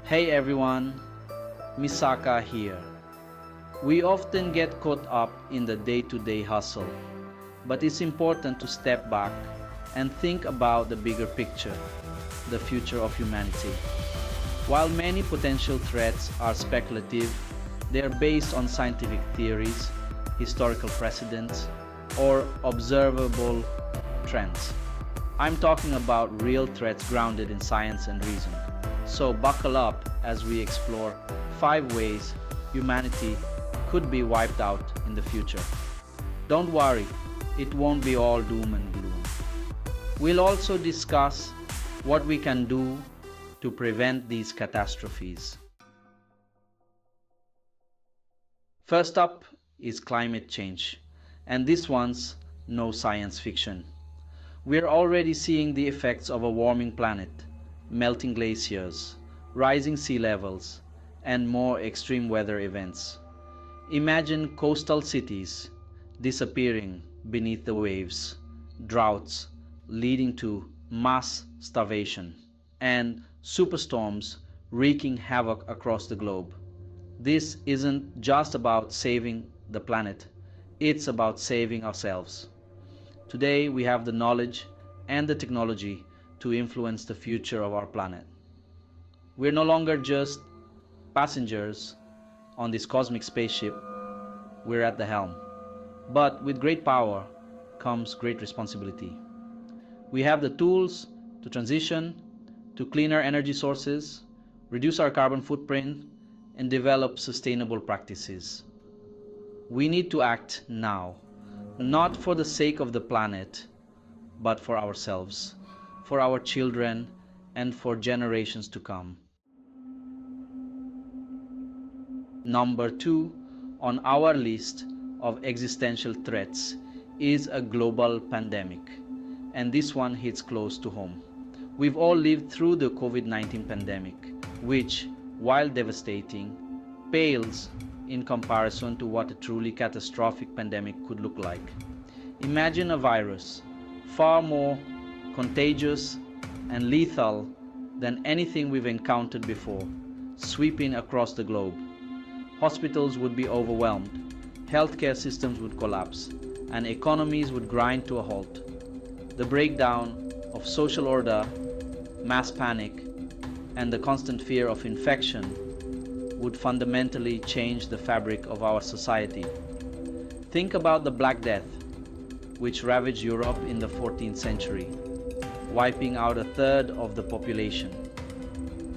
Hey everyone, Misaka here. We often get caught up in the day-to-day hustle, but it's important to step back and think about the bigger picture, the future of humanity. While many potential threats are speculative, they are based on scientific theories, historical precedents, or observable trends. I'm talking about real threats grounded in science and reason. So buckle up as we explore 5 ways humanity could be wiped out in the future. Don't worry, it won't be all doom and gloom. We'll also discuss what we can do to prevent these catastrophes. First up is climate change, and this one's no science fiction. We're already seeing the effects of a warming planet, melting glaciers, rising sea levels, and more extreme weather events. Imagine coastal cities disappearing beneath the waves, droughts leading to mass starvation, and superstorms wreaking havoc across the globe. This isn't just about saving the planet, it's about saving ourselves. Today we have the knowledge and the technology to influence the future of our planet. We're no longer just passengers on this cosmic spaceship, we're at the helm. But with great power comes great responsibility. We have the tools to transition to cleaner energy sources, reduce our carbon footprint, and develop sustainable practices. We need to act now, not for the sake of the planet, but for ourselves, for our children, and for generations to come. Number 2 on our list of existential threats is a global pandemic, and this one hits close to home. We've all lived through the COVID-19 pandemic, which, while devastating, pales in comparison to what a truly catastrophic pandemic could look like. Imagine a virus far more contagious and lethal than anything we've encountered before, sweeping across the globe. Hospitals would be overwhelmed, healthcare systems would collapse, and economies would grind to a halt. The breakdown of social order, mass panic, and the constant fear of infection would fundamentally change the fabric of our society. Think about the Black Death, which ravaged Europe in the 14th century, wiping out a third of the population.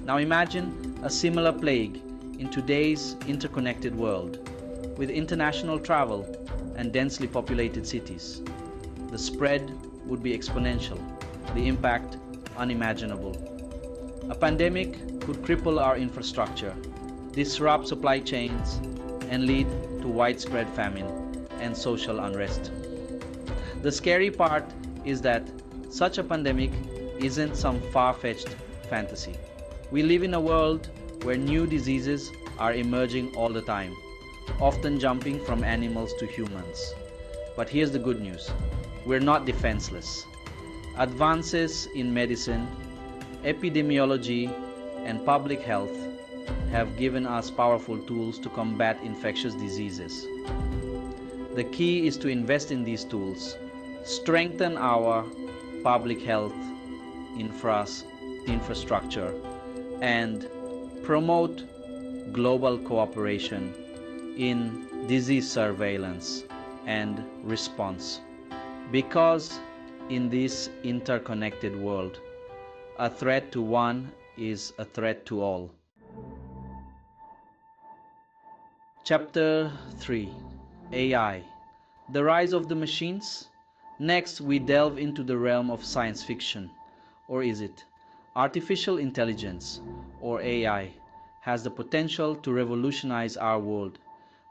Now imagine a similar plague in today's interconnected world, with international travel and densely populated cities. The spread would be exponential, the impact unimaginable. A pandemic could cripple our infrastructure, disrupt supply chains, and lead to widespread famine and social unrest. The scary part is that such a pandemic isn't some far-fetched fantasy. We live in a world where new diseases are emerging all the time, often jumping from animals to humans. But here's the good news: we're not defenseless. Advances in medicine, epidemiology, and public health have given us powerful tools to combat infectious diseases. The key is to invest in these tools, strengthen our public health infrastructure, and promote global cooperation in disease surveillance and response. Because in this interconnected world, a threat to one is a threat to all. Chapter 3: AI. The rise of the machines? Next, we delve into the realm of science fiction. Or is it? Artificial intelligence, or AI, has the potential to revolutionize our world,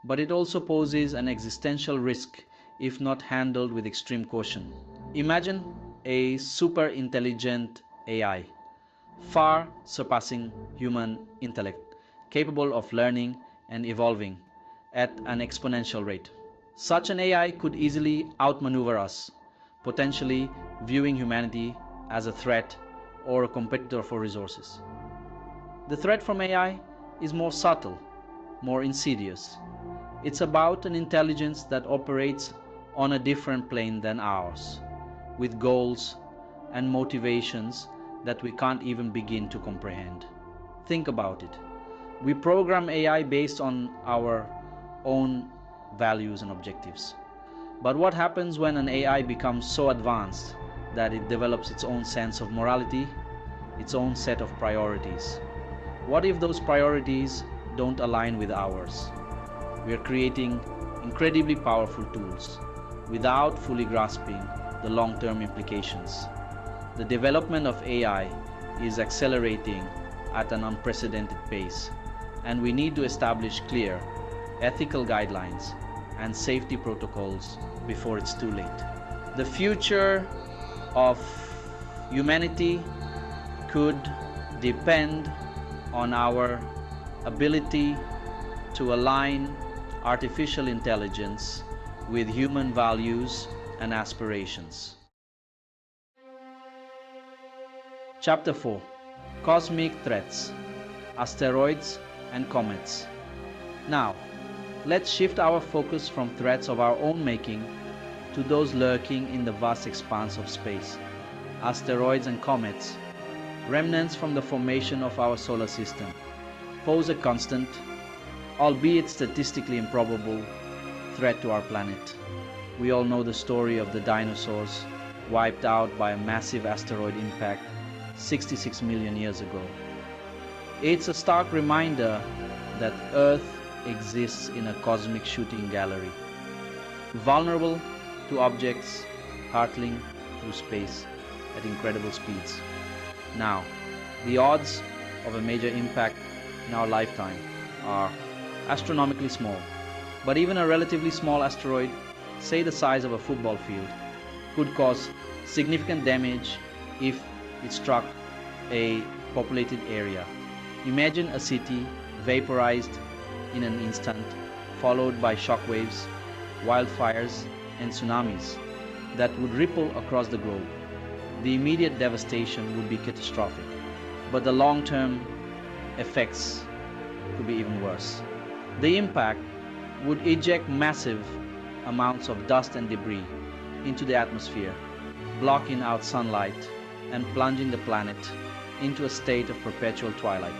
but it also poses an existential risk if not handled with extreme caution. Imagine a super intelligent AI, far surpassing human intellect, capable of learning and evolving at an exponential rate. Such an AI could easily outmaneuver us, potentially viewing humanity as a threat or a competitor for resources. The threat from AI is more subtle, more insidious. It's about an intelligence that operates on a different plane than ours, with goals and motivations that we can't even begin to comprehend. Think about it. We program AI based on our own values and objectives. But what happens when an AI becomes so advanced that it develops its own sense of morality, its own set of priorities? What if those priorities don't align with ours? We are creating incredibly powerful tools without fully grasping the long-term implications. The development of AI is accelerating at an unprecedented pace, and we need to establish clear ethical guidelines and safety protocols before it's too late. The future of humanity could depend on our ability to align artificial intelligence with human values and aspirations. Chapter 4: Cosmic Threats, Asteroids and Comets. Now, let's shift our focus from threats of our own making to those lurking in the vast expanse of space. Asteroids and comets, remnants from the formation of our solar system, pose a constant, albeit statistically improbable, threat to our planet. We all know the story of the dinosaurs wiped out by a massive asteroid impact 66 million years ago. It's a stark reminder that Earth exists in a cosmic shooting gallery, vulnerable to objects hurtling through space at incredible speeds. Now, the odds of a major impact in our lifetime are astronomically small, but even a relatively small asteroid, say the size of a football field, could cause significant damage if it struck a populated area. Imagine a city vaporized in an instant, followed by shockwaves, wildfires, and tsunamis that would ripple across the globe. The immediate devastation would be catastrophic, but the long-term effects could be even worse. The impact would eject massive amounts of dust and debris into the atmosphere, blocking out sunlight and plunging the planet into a state of perpetual twilight.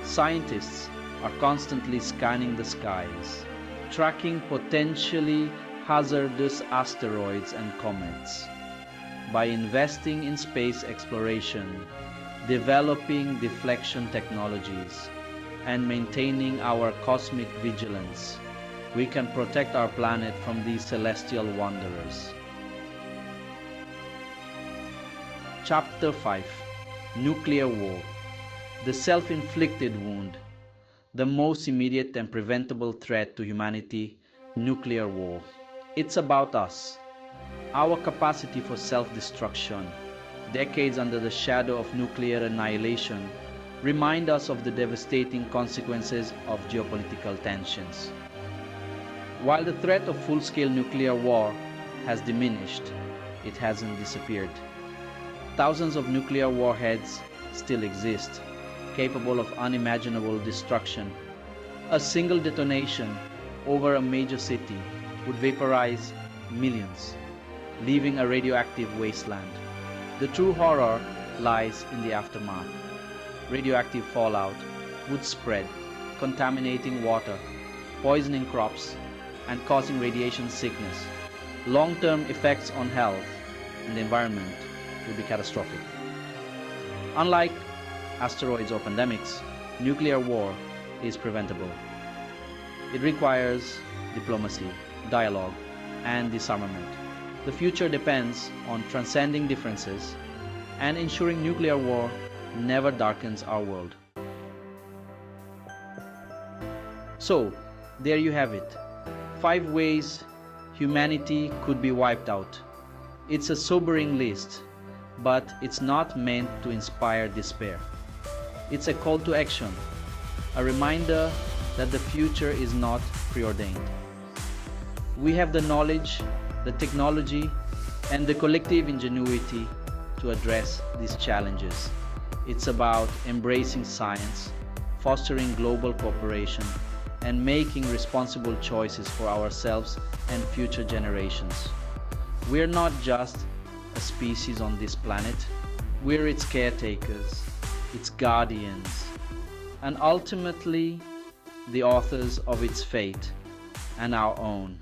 Scientists are constantly scanning the skies, tracking potentially hazardous asteroids and comets. By investing in space exploration, developing deflection technologies, and maintaining our cosmic vigilance, we can protect our planet from these celestial wanderers. Chapter 5: Nuclear War, the self-inflicted wound, the most immediate and preventable threat to humanity, nuclear war. It's about us, our capacity for self-destruction. Decades under the shadow of nuclear annihilation remind us of the devastating consequences of geopolitical tensions. While the threat of full-scale nuclear war has diminished, it hasn't disappeared. Thousands of nuclear warheads still exist, capable of unimaginable destruction. A single detonation over a major city would vaporize millions, leaving a radioactive wasteland. The true horror lies in the aftermath. Radioactive fallout would spread, contaminating water, poisoning crops, and causing radiation sickness. Long-term effects on health and the environment will be catastrophic. Unlike asteroids or pandemics, nuclear war is preventable. It requires diplomacy, dialogue, and disarmament. The future depends on transcending differences and ensuring nuclear war never darkens our world. So, there you have it. 5 ways humanity could be wiped out. It's a sobering list, but it's not meant to inspire despair. It's a call to action, a reminder that the future is not preordained. We have the knowledge, the technology, and the collective ingenuity to address these challenges. It's about embracing science, fostering global cooperation, and making responsible choices for ourselves and future generations. We're not just a species on this planet, we're its caretakers, its guardians, and ultimately the authors of its fate and our own.